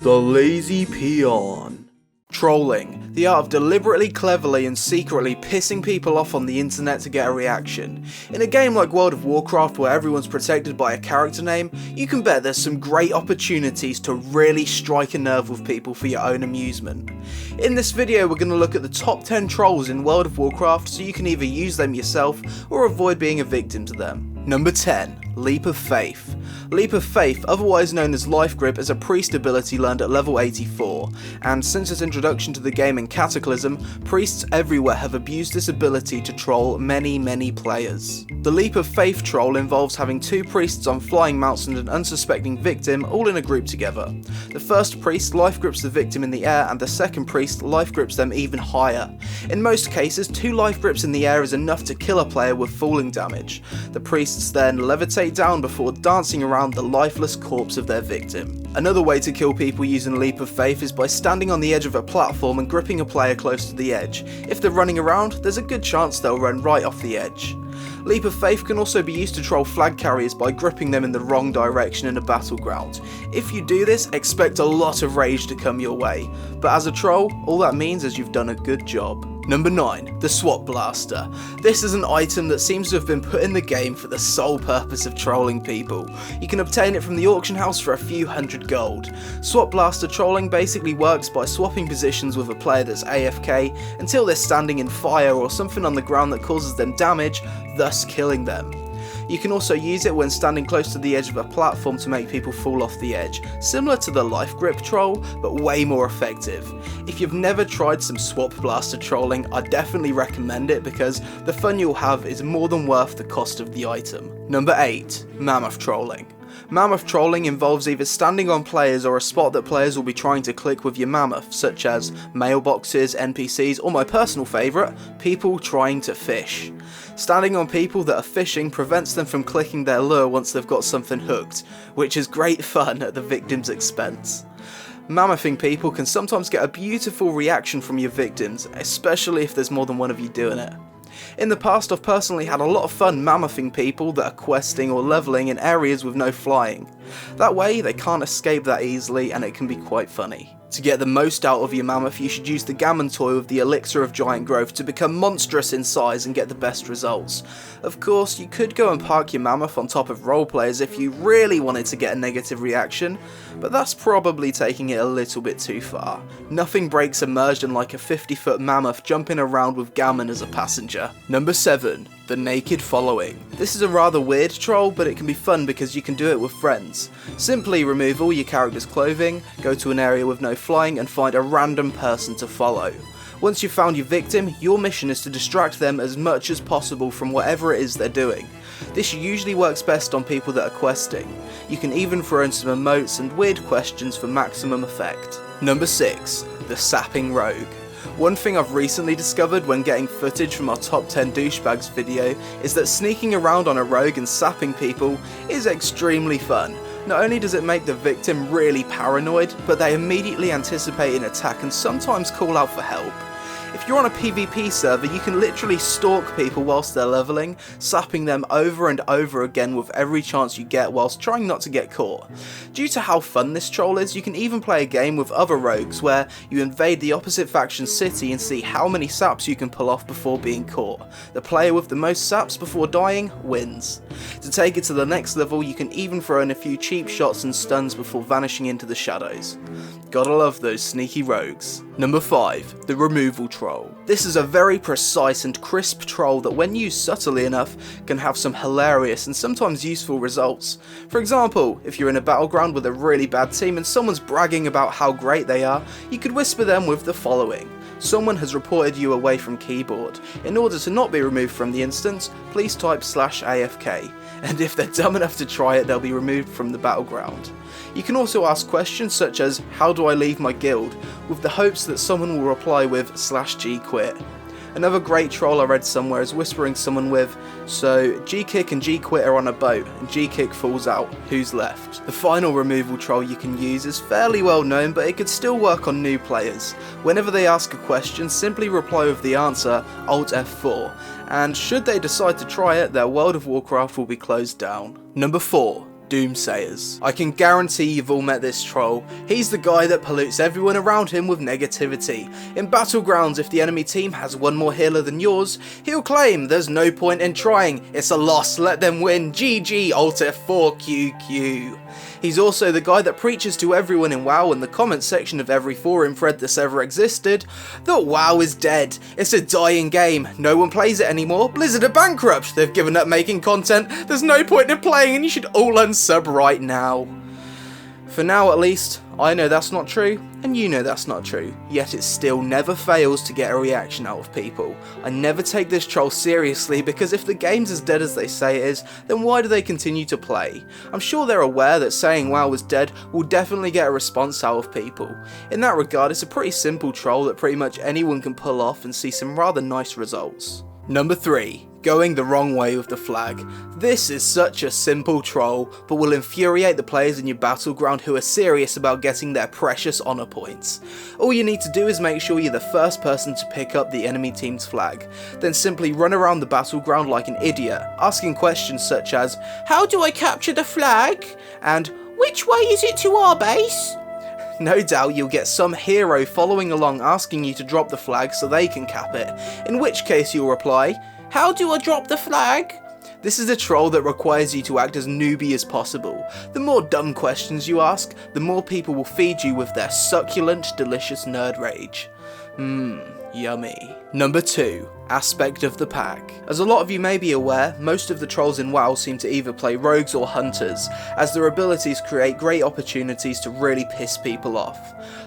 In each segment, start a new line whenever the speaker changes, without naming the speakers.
The lazy peon. Trolling, the art of deliberately, cleverly and secretly pissing people off on the internet to get a reaction. In a game like World of Warcraft where everyone's protected by a character name, you can bet there's some great opportunities to really strike a nerve with people for your own amusement. In this video we're going to look at the top 10 trolls in World of Warcraft so you can either use them yourself or avoid being a victim to them. Number 10. Leap of Faith. Leap of Faith, otherwise known as Life Grip, is a priest ability learned at level 84, and since its introduction to the game in Cataclysm, priests everywhere have abused this ability to troll many players. The Leap of Faith troll involves having two priests on flying mounts and an unsuspecting victim all in a group together. The first priest life grips the victim in the air and the second priest life grips them even higher. In most cases, two life grips in the air is enough to kill a player with falling damage. The priests then levitate down before dancing around the lifeless corpse of their victim. Another way to kill people using Leap of Faith is by standing on the edge of a platform and gripping a player close to the edge. If they're running around, there's a good chance they'll run right off the edge. Leap of Faith can also be used to troll flag carriers by gripping them in the wrong direction in a battleground. If you do this, expect a lot of rage to come your way, but as a troll, all that means is you've done a good job. Number 9. The Swapblaster. This is an item that seems to have been put in the game for the sole purpose of trolling people. You can obtain it from the auction house for a few hundred gold. Swapblaster Trolling basically works by swapping positions with a player that's AFK until they're standing in fire or something on the ground that causes them damage, thus killing them. You can also use it when standing close to the edge of a platform to make people fall off the edge, similar to the life grip troll, but way more effective. If you've never tried some Swapblaster trolling, I definitely recommend it because the fun you'll have is more than worth the cost of the item. Number 8. Mammoth Trolling. Mammoth Trolling involves either standing on players or a spot that players will be trying to click with your mammoth, such as mailboxes, NPCs, or my personal favourite, people trying to fish. Standing on people that are fishing prevents them from clicking their lure once they've got something hooked, which is great fun at the victim's expense. Mammothing people can sometimes get a beautiful reaction from your victims, especially if there's more than one of you doing it. In the past, I've personally had a lot of fun mammothing people that are questing or leveling in areas with no flying. That way, they can't escape that easily and it can be quite funny. To get the most out of your mammoth, you should use the gammon toy with the elixir of giant growth to become monstrous in size and get the best results. Of course, you could go and park your mammoth on top of roleplayers if you really wanted to get a negative reaction, but that's probably taking it a little bit too far. Nothing breaks immersion like a 50-foot mammoth jumping around with gammon as a passenger. Number 7. The Naked Following. This is a rather weird troll, but it can be fun because you can do it with friends. Simply remove all your character's clothing, go to an area with no flying and find a random person to follow. Once you've found your victim, your mission is to distract them as much as possible from whatever it is they're doing. This usually works best on people that are questing. You can even throw in some emotes and weird questions for maximum effect. Number 6. The Sapping Rogue. One thing I've recently discovered when getting footage from our top 10 douchebags video is that sneaking around on a rogue and sapping people is extremely fun. Not only does it make the victim really paranoid, but they immediately anticipate an attack and sometimes call out for help. If you're on a PvP server, you can literally stalk people whilst they're leveling, sapping them over and over again with every chance you get whilst trying not to get caught. Due to how fun this troll is, you can even play a game with other rogues where you invade the opposite faction's city and see how many saps you can pull off before being caught. The player with the most saps before dying wins. To take it to the next level, you can even throw in a few cheap shots and stuns before vanishing into the shadows. Gotta love those sneaky rogues. Number 5. The Removal Troll. This is a very precise and crisp troll that when used subtly enough can have some hilarious and sometimes useful results. For example, if you're in a battleground with a really bad team and someone's bragging about how great they are, you could whisper them with the following. Someone has reported you away from keyboard. In order to not be removed from the instance, please type /AFK. And if they're dumb enough to try it, they'll be removed from the battleground. You can also ask questions such as, how do I leave my guild, with the hopes that someone will reply with /Gquit. Another great troll I read somewhere is whispering someone with, so Gkick and Gquit are on a boat, and Gkick falls out, who's left? The final removal troll you can use is fairly well known, but it could still work on new players. Whenever they ask a question, simply reply with the answer, Alt F4, and should they decide to try it, their World of Warcraft will be closed down. Number 4. Doomsayers. I can guarantee you've all met this troll. He's the guy that pollutes everyone around him with negativity. In Battlegrounds, if the enemy team has one more healer than yours, he'll claim there's no point in trying, it's a loss, let them win, GG, Alt F4, QQ. He's also the guy that preaches to everyone in WoW in the comment section of every forum thread that's ever existed that WoW is dead, it's a dying game, no one plays it anymore, Blizzard are bankrupt, they've given up making content, there's no point in playing and you should all unsub right now. For now at least, I know that's not true, and you know that's not true, yet it still never fails to get a reaction out of people. I never take this troll seriously because if the game's as dead as they say it is, then why do they continue to play? I'm sure they're aware that saying WoW is dead will definitely get a response out of people. In that regard, it's a pretty simple troll that pretty much anyone can pull off and see some rather nice results. Number 3. Going the wrong way with the flag. This is such a simple troll, but will infuriate the players in your Battleground who are serious about getting their precious honour points. All you need to do is make sure you're the first person to pick up the enemy team's flag, then simply run around the Battleground like an idiot, asking questions such as, "How do I capture the flag?" and "Which way is it to our base?" No doubt you'll get some hero following along asking you to drop the flag so they can cap it, in which case you'll reply, "How do I drop the flag?" This is a troll that requires you to act as newbie as possible. The more dumb questions you ask, the more people will feed you with their succulent, delicious nerd rage. Yummy. Number 2. Aspect of the pack. As a lot of you may be aware, most of the trolls in WoW seem to either play rogues or hunters, as their abilities create great opportunities to really piss people off.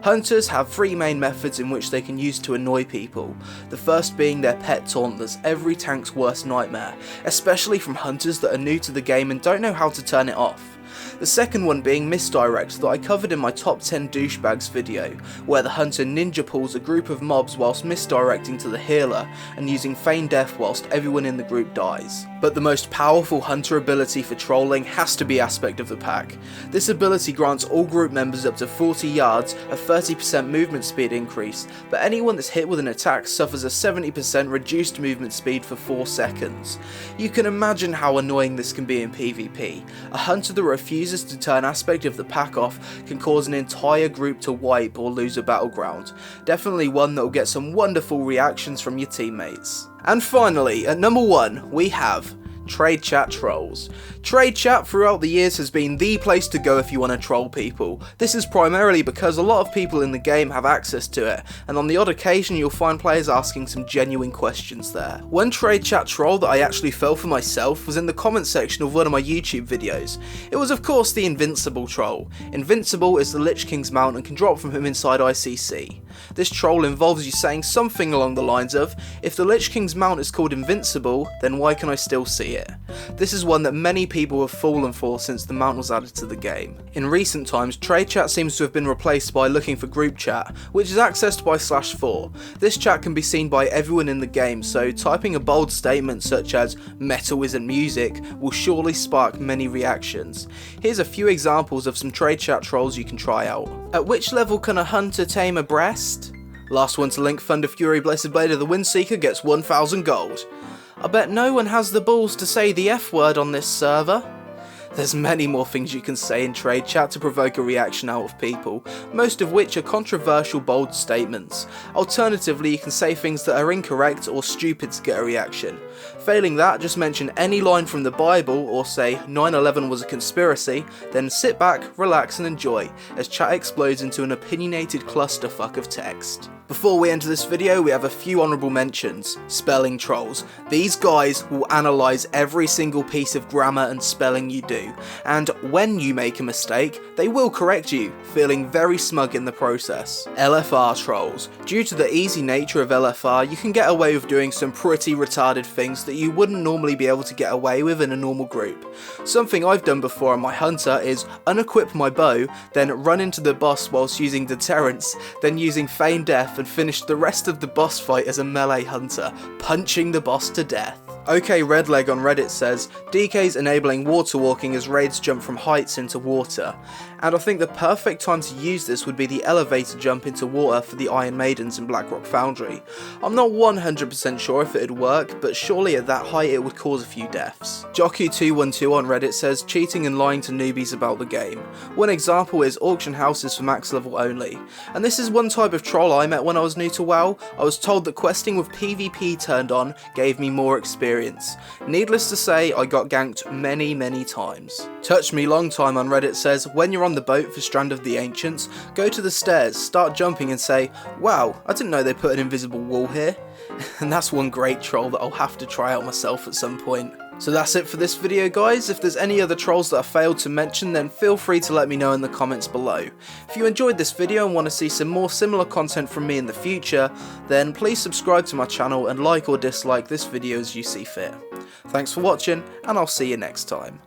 Hunters have 3 main methods in which they can use to annoy people, the first being their pet taunt that's every tank's worst nightmare, especially from hunters that are new to the game and don't know how to turn it off. The second one being misdirect that I covered in my top 10 douchebags video, where the hunter ninja pulls a group of mobs whilst misdirecting to the healer and using feign death whilst everyone in the group dies. But the most powerful hunter ability for trolling has to be Aspect of the Pack. This ability grants all group members up to 40 yards a 30% movement speed increase, but anyone that's hit with an attack suffers a 70% reduced movement speed for 4 seconds. You can imagine how annoying this can be in PvP. A hunter that refuses to turn Aspect of the Pack off can cause an entire group to wipe or lose a battleground. Definitely one that will get some wonderful reactions from your teammates. And finally, at number 1, we have Trade Chat Trolls. Trade Chat throughout the years has been the place to go if you want to troll people. This is primarily because a lot of people in the game have access to it, and on the odd occasion you'll find players asking some genuine questions there. One Trade Chat troll that I actually fell for myself was in the comment section of one of my YouTube videos. It was of course the Invincible troll. Invincible is the Lich King's mount and can drop from him inside ICC. This troll involves you saying something along the lines of, "If the Lich King's mount is called Invincible, then why can I still see it?" This is one that many people have fallen for since the mount was added to the game. In recent times, Trade Chat seems to have been replaced by looking for Group Chat, which is accessed by /4. This chat can be seen by everyone in the game, so typing a bold statement such as "metal isn't music" will surely spark many reactions. Here's a few examples of some Trade Chat trolls you can try out. At which level can a hunter tame a breast? Last one to link Thunder Fury Blessed Blade of the Windseeker gets 1000 gold. I bet no one has the balls to say the F word on this server. There's many more things you can say in Trade Chat to provoke a reaction out of people, most of which are controversial bold statements. Alternatively, you can say things that are incorrect or stupid to get a reaction. Failing that, just mention any line from the Bible or say 9/11 was a conspiracy, then sit back, relax and enjoy, as chat explodes into an opinionated clusterfuck of text. Before we enter this video, we have a few honourable mentions. Spelling trolls. These guys will analyse every single piece of grammar and spelling you do, and when you make a mistake, they will correct you, feeling very smug in the process. LFR trolls. Due to the easy nature of LFR, you can get away with doing some pretty retarded things that you wouldn't normally be able to get away with in a normal group. Something I've done before on my hunter is unequip my bow, then run into the boss whilst using deterrence, then using feign death and finish the rest of the boss fight as a melee hunter, punching the boss to death. OK Redleg on Reddit says, DK's enabling water walking as raids jump from heights into water, and I think the perfect time to use this would be the elevator jump into water for the Iron Maidens in Blackrock Foundry. I'm not 100% sure if it'd work, but surely at that height it would cause a few deaths. Joku212 on Reddit says, cheating and lying to newbies about the game. One example is auction houses for max level only, and this is one type of troll I met when I was new to WoW. I was told that questing with PvP turned on gave me more experience. Needless to say, I got ganked many times. Touch Me Long Time on Reddit says, when you're on the boat for Strand of the Ancients, go to the stairs, start jumping and say, wow, I didn't know they put an invisible wall here. And that's one great troll that I'll have to try out myself at some point. So that's it for this video guys. If there's any other trolls that I failed to mention, then feel free to let me know in the comments below. If you enjoyed this video and want to see some more similar content from me in the future, then please subscribe to my channel and like or dislike this video as you see fit. Thanks for watching, and I'll see you next time.